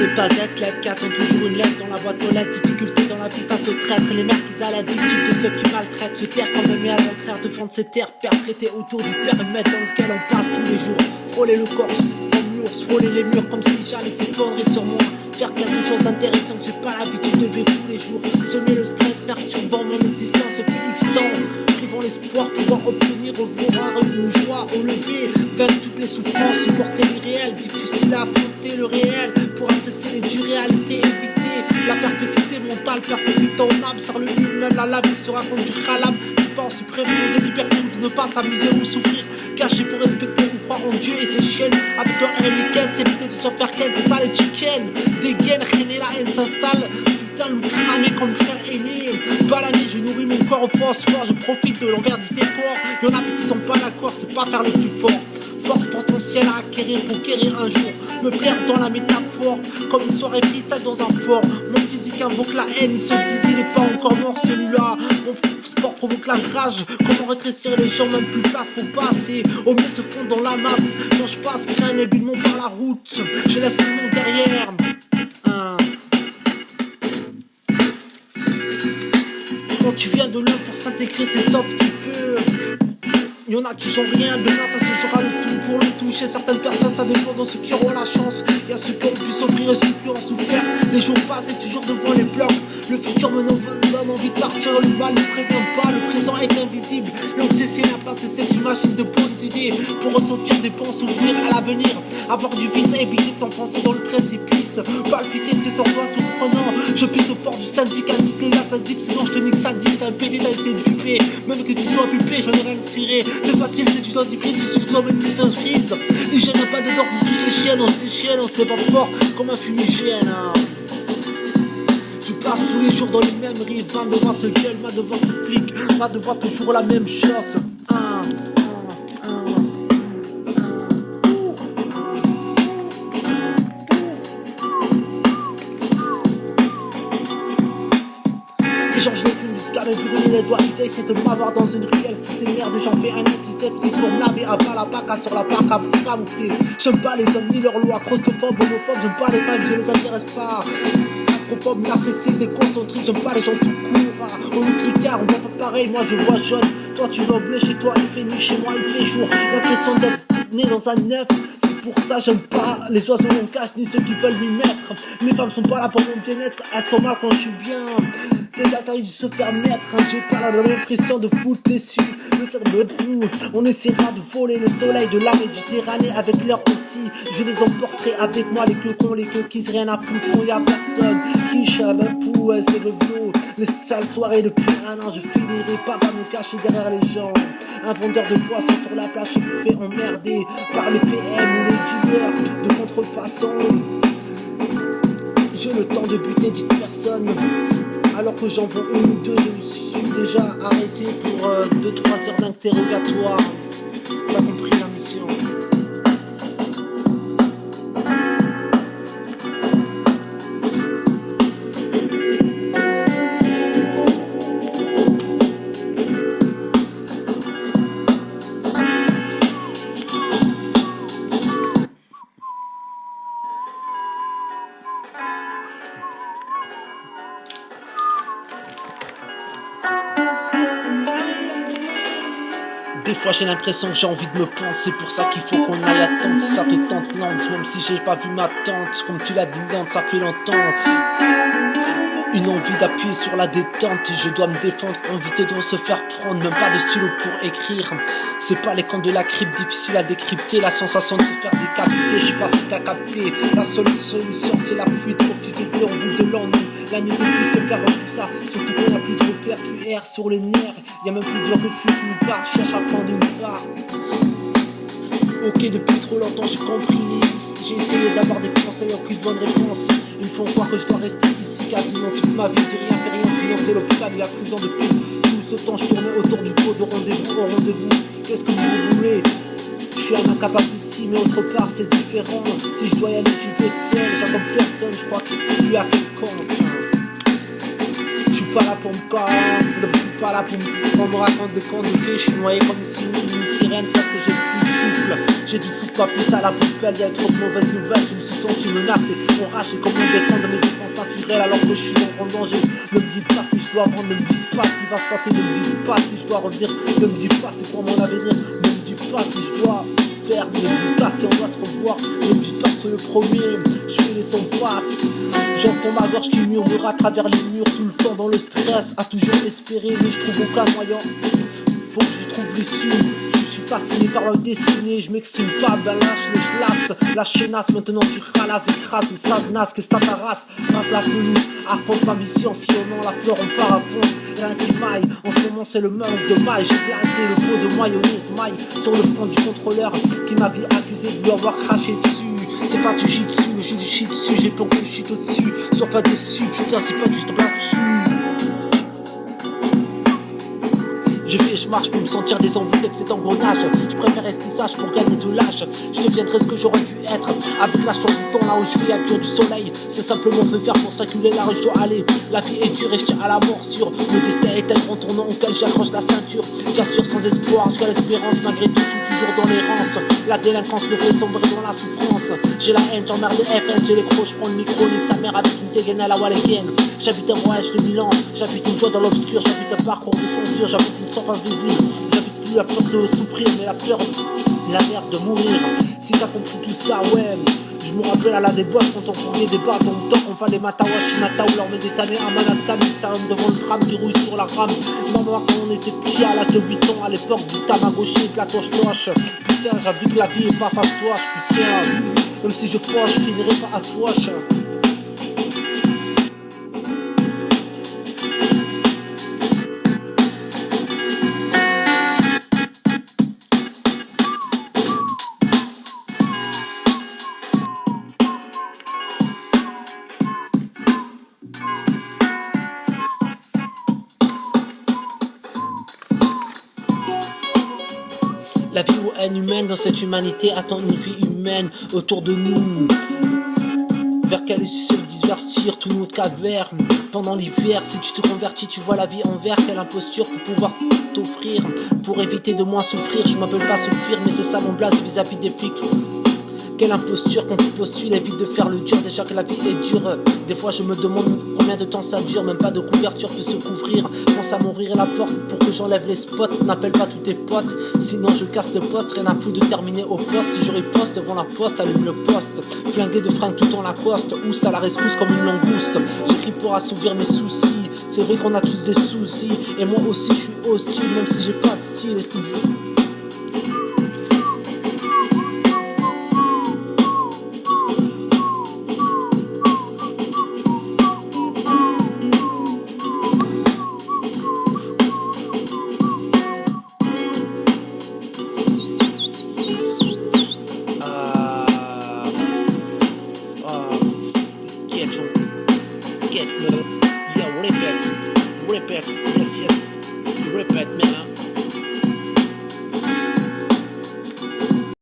ne pas être lettre, qui attend toujours une lettre dans la boîte aux lettres. Difficulté dans la vie face aux traîtres, les mères qui à l'étude de ceux qui maltraitent. Se taire quand même et à l'entraire, défendre ses terres, perpréter autour du périmètre dans lequel on passe tous les jours. Frôler le corps comme l'ours, frôler les murs comme si j'allais s'effondrer sur moi. Faire quelque chose d'intéressant que j'ai pas l'habitude de vivre tous les jours. Semer le stress perturbant mon existence depuis X temps. Privant l'espoir, pouvoir obtenir, revoir une joie au lever. Vaincre toutes les souffrances, supporter l'irréel. Difficile à affronter le réel pour apprécier les dures réalités, éviter la perpétuité mentale, persécutant en âme. Sur le mur, même la lame sera conduite à l'âme. C'est pas en suprême de liberté ou de ne pas s'amuser ou souffrir. Caché pour respecter ou croire en Dieu et ses chaînes. Avec leur haine nickel, c'est éviter de se faire ken, c'est ça les chickens. Des gaines, rien et la haine s'installe. Putain, loup cramé comme frère aîné. Pas l'année, je nourris mon corps au phosphore. Je profite de l'envers du décor. Y'en a qui sont pas d'accord, c'est pas faire le plus fort. Force potentielle à acquérir pour guérir un jour. Me perdre dans la métaphore, comme une soirée freestyle dans un fort. Mon physique invoque la haine, ils se disent il est pas encore mort celui-là. Mon sport provoque la rage, comment rétrécir les gens, même plus place pour passer. Au mieux se fondre dans la masse, quand je passe, crains ébullement par la route. Je laisse tout le monde derrière. Quand tu viens de l'eau pour s'intégrer, c'est sauf tu peux. Y'en a qui changent rien, demain ça se jouera le tout pour le tout. Chez certaines personnes ça dépend de ceux qui auront la chance. Y'a ceux qui ont pu s'offrir et ceux qui ont souffert. Les jours passent et toujours devant les blocs. Le futur me donne envie de partir, le mal ne prévient pas, le présent est invisible. L'obsession n'a pas cessé d'imaginer de bonnes idées pour ressentir des bons souvenirs à l'avenir. Avoir du vice et éviter de s'enfoncer dans le précipice. Palpiter de ses sortois surprenants. Je pisse au port du syndicat, quitter la syndic, sinon je te nique syndic. T'as un PD, t'as essayé de puper. Même que tu sois pupé, j'en ai rien ciré. C'est facile, c'est du dentifrice, tu souffles comme une frise. L'hygiène n'a pas de dents pour tous ces chiens, on se déchaîne, on se lève pas fort comme un fumigène. Je passe tous les jours dans les mêmes rives, va devant ce gueule, va devant ce flic, va devant toujours la même chose. Les gens je n'ai plus jusqu'à me brûler les doigts, ils essaient de m'avoir dans une ruelle. Tous ces merdes j'en fais un antiseptique pour me laver à bas la baca sur la plaque à camoufler. J'aime pas les hommes ni leurs lois, claustrophobe, homophobe, j'aime pas les femmes, je les intéresse pas. Astrophobe, narcissique, déconcentrique, j'aime pas les gens tout court. Au Tricard, on voit pas pareil, moi je vois jaune. Toi tu vas au bleu, chez toi il fait nuit, chez moi il fait jour. L'impression d'être né dans un œuf. Pour ça j'aime pas les oiseaux en cage ni ceux qui veulent m'y mettre. Mes femmes sont pas là pour mon bien-être, elles sont mal quand je suis bien. Des attaques de se faire mettre, j'ai pas l'impression de foutre dessus. Le cerveau fou, on essaiera de voler le soleil de la Méditerranée avec leur aussi. Je les emporterai avec moi, les queues les queues qui se rien à foutre quand y a personne qui chave un pou, c'est le flot. Les sales soirées depuis un an, je finirai pas par me cacher derrière les gens. Un vendeur de poissons sur la plage se fait emmerder par les PM ou les dealers de contrefaçon. J'ai le temps de buter 10 personnes, alors que j'en vends une ou deux. Je me suis déjà arrêté pour 2-3 heures d'interrogatoire. T'as compris la mission. Des fois j'ai l'impression que j'ai envie de me pendre. C'est pour ça qu'il faut qu'on aille attendre. Si ça te tente lente, même si j'ai pas vu ma tante. Comme tu l'as dit lente, ça fait longtemps. Une envie d'appuyer sur la détente. Je dois me défendre, envie de se faire prendre. Même pas de stylo pour écrire. C'est pas les camps de la crypte, difficile à décrypter. La sensation de se faire décapiter, je sais pas si t'as capté. La seule solution c'est la fuite. Faut que tu te dises en vue de l'ennui. La nuit de plus que faire dans tout ça. Surtout quand y'a plus de repères, tu erres sur les nerfs. Y'a même plus de refuge, nous part, cherche à prendre une part. Ok, depuis trop longtemps j'ai compris. J'ai essayé d'avoir des conseils, aucune bonne réponse. Ils me font croire que je dois rester ici quasiment toute ma vie. Dis rien, fais rien, sinon c'est l'hôpital et la prison depuis tout ce temps. Je tournais autour du pot de rendez-vous au rendez-vous. Qu'est-ce que vous voulez? Je suis un incapable ici, mais autre part c'est différent. Si je dois y aller, j'y vais seul. J'attends personne, je crois qu'il n'y a quelqu'un. Je suis pas là pour me calmer, je suis pas là pour me raconter des contes de fées. Je suis noyé comme une sirène, sauf que j'ai plus de souffle. J'ai dû foutre ma puce à la poubelle, y'a trop de mauvaises nouvelles. Je me suis senti menacé, enragé, comment défendre mes défenses naturelles alors que je suis en grand danger. Ne me dites pas si je dois vendre, ne me dites pas ce qui va se passer, ne me dites pas si je dois revenir, ne me dites pas c'est quoi mon avenir, ne me dites pas si je dois faire, ne me dites pas si on doit se revoir, ne me dites pas que c'est le premier, je fais les sons paf. J'entends ma gorge qui murmure à travers les murs tout le temps dans le stress, à toujours espérer mais je trouve aucun moyen. Faut que je trouve l'issue. Je suis fasciné par la destinée, je m'excime pas, ben lâche les glaces, la chenasse, maintenant tu ralasses, écrases, et sadnas, que c'est ta race, brasse la pelouse, arpente ma mission, sillonnant la fleur en parapente, rien qui maille, en ce moment c'est le manque de maille, j'ai planté le pot de mayonnaise maille sur le front du contrôleur, qui m'avait accusé de lui avoir craché dessus. C'est pas du shitsu, j'ai du shitsu, j'ai planqué le shit au-dessus, sois pas déçu, putain c'est pas du shit dessus. Je vais et je marche pour me sentir désenvoûté de cet engrenage. Je préfère rester sage pour gagner de l'âge. Je deviendrai ce que j'aurais dû être. Avec la chance du temps là où je vais à dur du soleil. C'est simplement fait faire pour s'acculer la rue je dois aller. La vie est dure et je tiens à la morsure. Le destin est tel en tournant auquel j'accroche la ceinture. J'assure sans espoir, j'ai l'espérance. Malgré tout je suis toujours dans l'errance. La délinquance me fait sombrer dans la souffrance. J'ai la haine, j'emmerde le FN. J'ai les crocs, je prends le micro, nique sa mère avec une dégaine à la Wallaken. J'habite un voyage de Milan. J'habite une joie dans l'obscur. J'habite un parcours de censure. J'habite une soif invisible. J'habite plus la peur de souffrir, mais la peur, l'inverse de mourir. Si t'as compris tout ça, ouais. Je me rappelle à la débauche quand on fourguait des bars dans le temps. On va les Matawashi, Nata ou leur met des tannées à Manhattan. Une salon devant le tram qui rouille sur la rame. Maman, quand on était petits à l'âge de 8 ans, à l'époque du Tamagotchi et de la toche-toche. Putain, j'ai vu que la vie est pas fastoche, putain. Même si je foche, je finirai pas à fouche. La vie ou haine humaine dans cette humanité attend une vie humaine autour de nous. Vers quelle issue se divertir tout notre caverne. Pendant l'hiver, si tu te convertis, tu vois la vie en vert. Quelle imposture pour pouvoir t'offrir. Pour éviter de moins souffrir, je m'appelle pas souffrir, mais c'est ça mon blase vis-à-vis des flics. Quelle imposture quand tu postules, évite de faire le dur, déjà que la vie est dure. Des fois je me demande combien de temps ça dure, même pas de couverture peut se couvrir. Pense à m'ouvrir la porte pour que j'enlève les spots, n'appelle pas tous tes potes, sinon je casse le poste, rien à foutre de terminer au poste. Si je riposte devant la poste, allume le poste, flingué de fringues tout en Lacoste, housse à la rescousse comme une langouste. J'écris pour assouvir mes soucis, c'est vrai qu'on a tous des soucis, et moi aussi je suis hostile, même si j'ai pas de style. Get, yo, rip it.